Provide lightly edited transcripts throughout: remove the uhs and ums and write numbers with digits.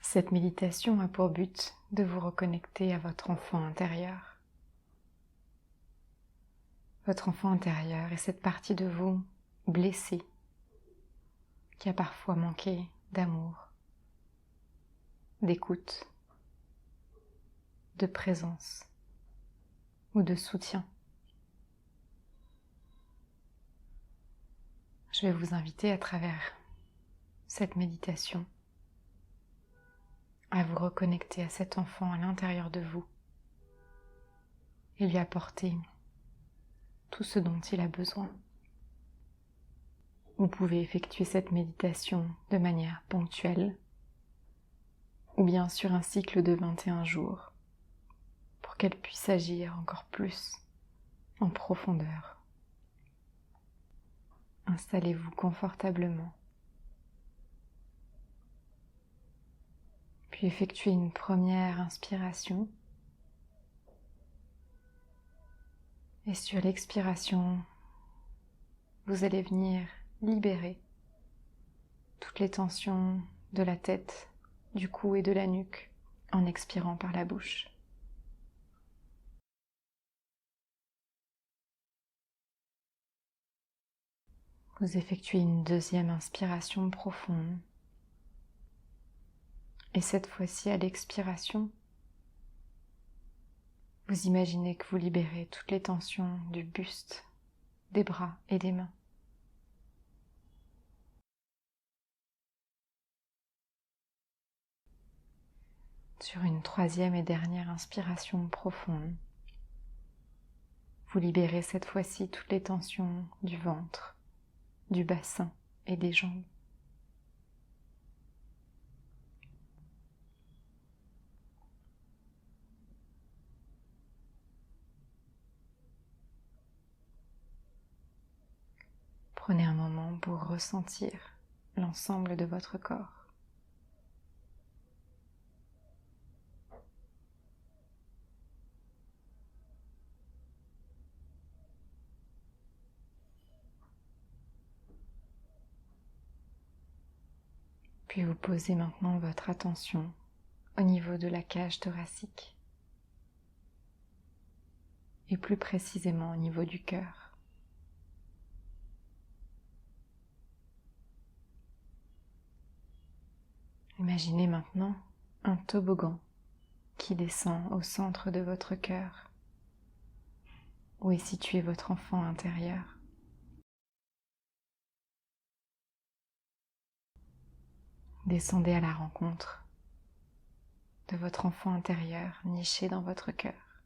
Cette méditation a pour but de vous reconnecter à votre enfant intérieur. Votre enfant intérieur est cette partie de vous blessée qui a parfois manqué d'amour, d'écoute, de présence ou de soutien. Je vais vous inviter à travers cette méditation à vous reconnecter à cet enfant à l'intérieur de vous et lui apporter tout ce dont il a besoin. Vous pouvez effectuer cette méditation de manière ponctuelle ou bien sur un cycle de 21 jours pour qu'elle puisse agir encore plus en profondeur. Installez-vous confortablement, puis effectuez une première inspiration et sur l'expiration, vous allez venir libérer toutes les tensions de la tête, du cou et de la nuque en expirant par la bouche. Vous effectuez une deuxième inspiration profonde et cette fois-ci à l'expiration, vous imaginez que vous libérez toutes les tensions du buste, des bras et des mains. Sur une troisième et dernière inspiration profonde, vous libérez cette fois-ci toutes les tensions du ventre, du bassin et des jambes. Prenez un moment pour ressentir l'ensemble de votre corps. Puis vous posez maintenant votre attention au niveau de la cage thoracique et plus précisément au niveau du cœur. Imaginez maintenant un toboggan qui descend au centre de votre cœur, où est situé votre enfant intérieur. Descendez à la rencontre de votre enfant intérieur niché dans votre cœur.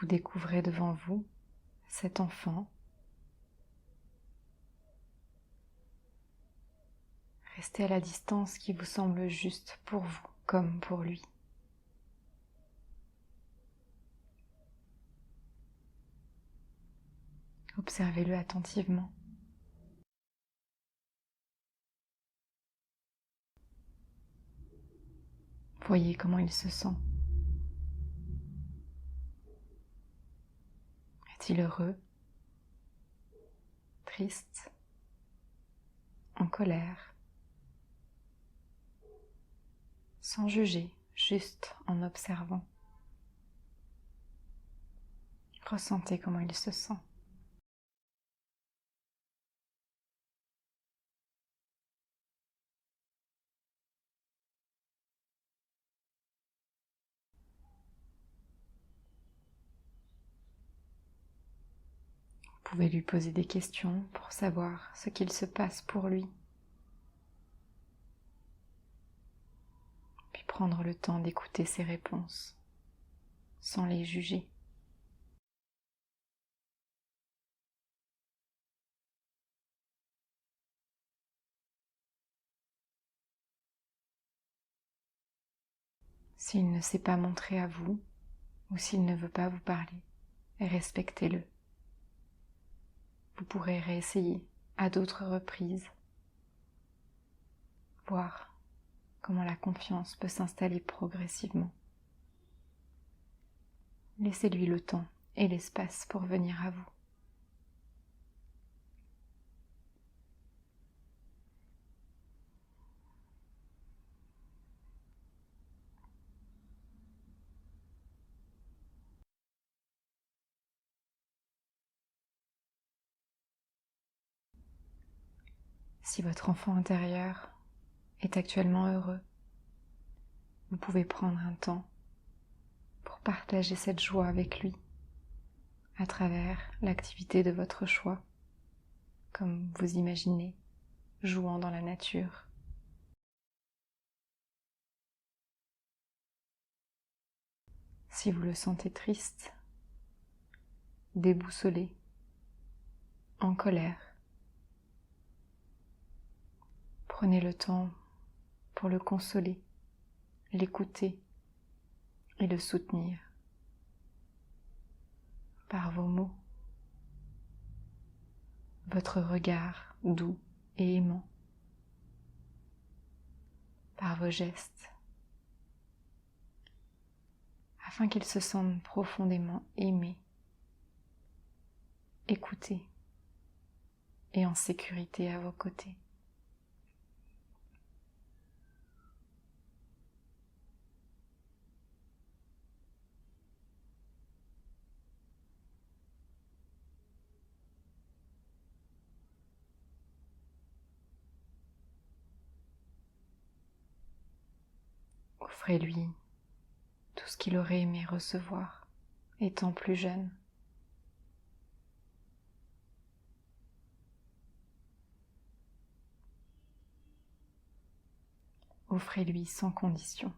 Vous découvrez devant vous cet enfant. Restez à la distance qui vous semble juste pour vous comme pour lui. Observez-le attentivement. Voyez comment il se sent. Est-il heureux, triste, en colère? Sans juger, juste en observant. Ressentez comment il se sent. Vous pouvez lui poser des questions pour savoir ce qu'il se passe pour lui. Puis prendre le temps d'écouter ses réponses, sans les juger. S'il ne s'est pas montré à vous, ou s'il ne veut pas vous parler, respectez-le. Vous pourrez réessayer à d'autres reprises, voir comment la confiance peut s'installer progressivement. Laissez-lui le temps et l'espace pour venir à vous. Si votre enfant intérieur est actuellement heureux, vous pouvez prendre un temps pour partager cette joie avec lui à travers l'activité de votre choix, comme vous imaginez, jouant dans la nature. Si vous le sentez triste, déboussolé, en colère, prenez le temps pour le consoler, l'écouter et le soutenir par vos mots, votre regard doux et aimant, par vos gestes, afin qu'il se sente profondément aimé, écouté et en sécurité à vos côtés. Offrez-lui tout ce qu'il aurait aimé recevoir étant plus jeune. Offrez-lui sans condition.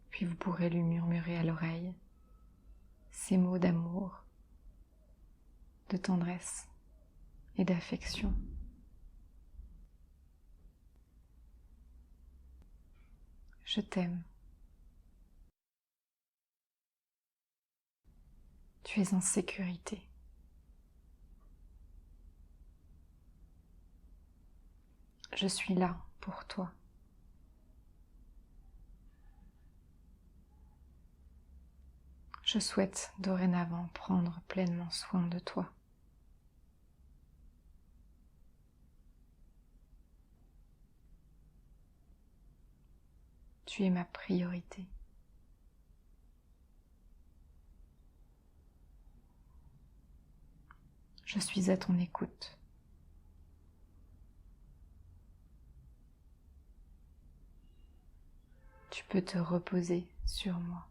Puis vous pourrez lui murmurer à l'oreille ces mots d'amour, de tendresse et d'affection. Je t'aime. Tu es en sécurité. Je suis là pour toi. Je souhaite dorénavant prendre pleinement soin de toi. Tu es ma priorité. Je suis à ton écoute. Tu peux te reposer sur moi.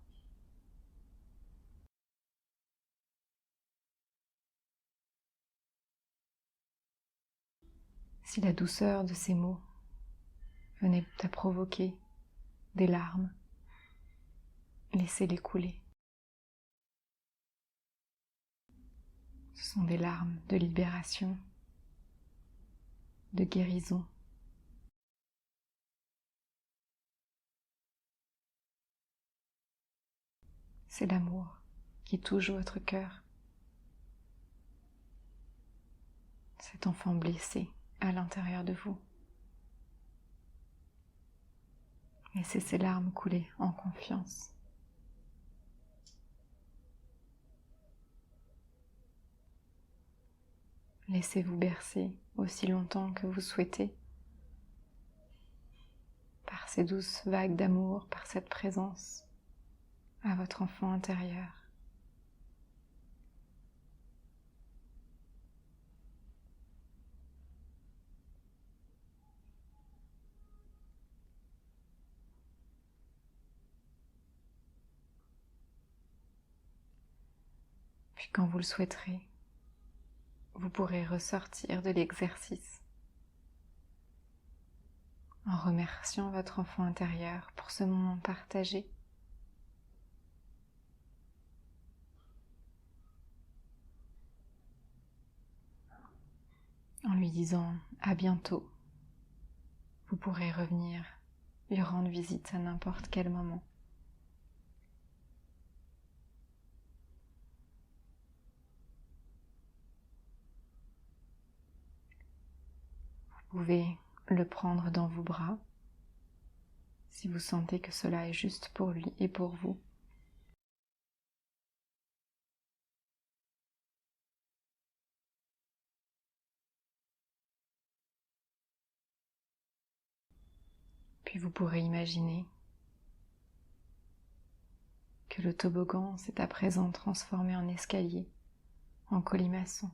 Si la douceur de ces mots venait à provoquer des larmes, laissez-les couler. Ce sont des larmes de libération, de guérison. C'est l'amour qui touche votre cœur. Cet enfant blessé à l'intérieur de vous. Laissez ces larmes couler en confiance. Laissez-vous bercer aussi longtemps que vous souhaitez par ces douces vagues d'amour, par cette présence à votre enfant intérieur. Puis quand vous le souhaiterez, vous pourrez ressortir de l'exercice en remerciant votre enfant intérieur pour ce moment partagé. En lui disant à bientôt. Vous pourrez revenir lui rendre visite à n'importe quel moment. Vous pouvez le prendre dans vos bras si vous sentez que cela est juste pour lui et pour vous. Puis vous pourrez imaginer que le toboggan s'est à présent transformé en escalier, en colimaçon,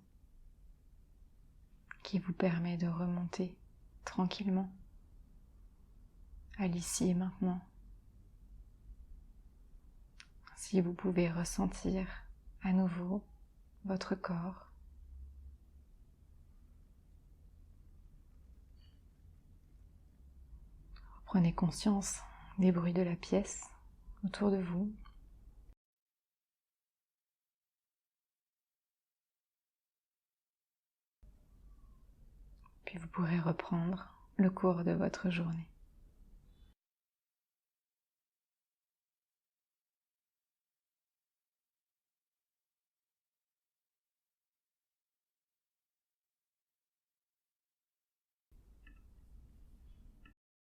qui vous permet de remonter tranquillement à l'ici et maintenant. Ainsi vous pouvez ressentir à nouveau votre corps. Prenez conscience des bruits de la pièce autour de vous. Puis vous pourrez reprendre le cours de votre journée.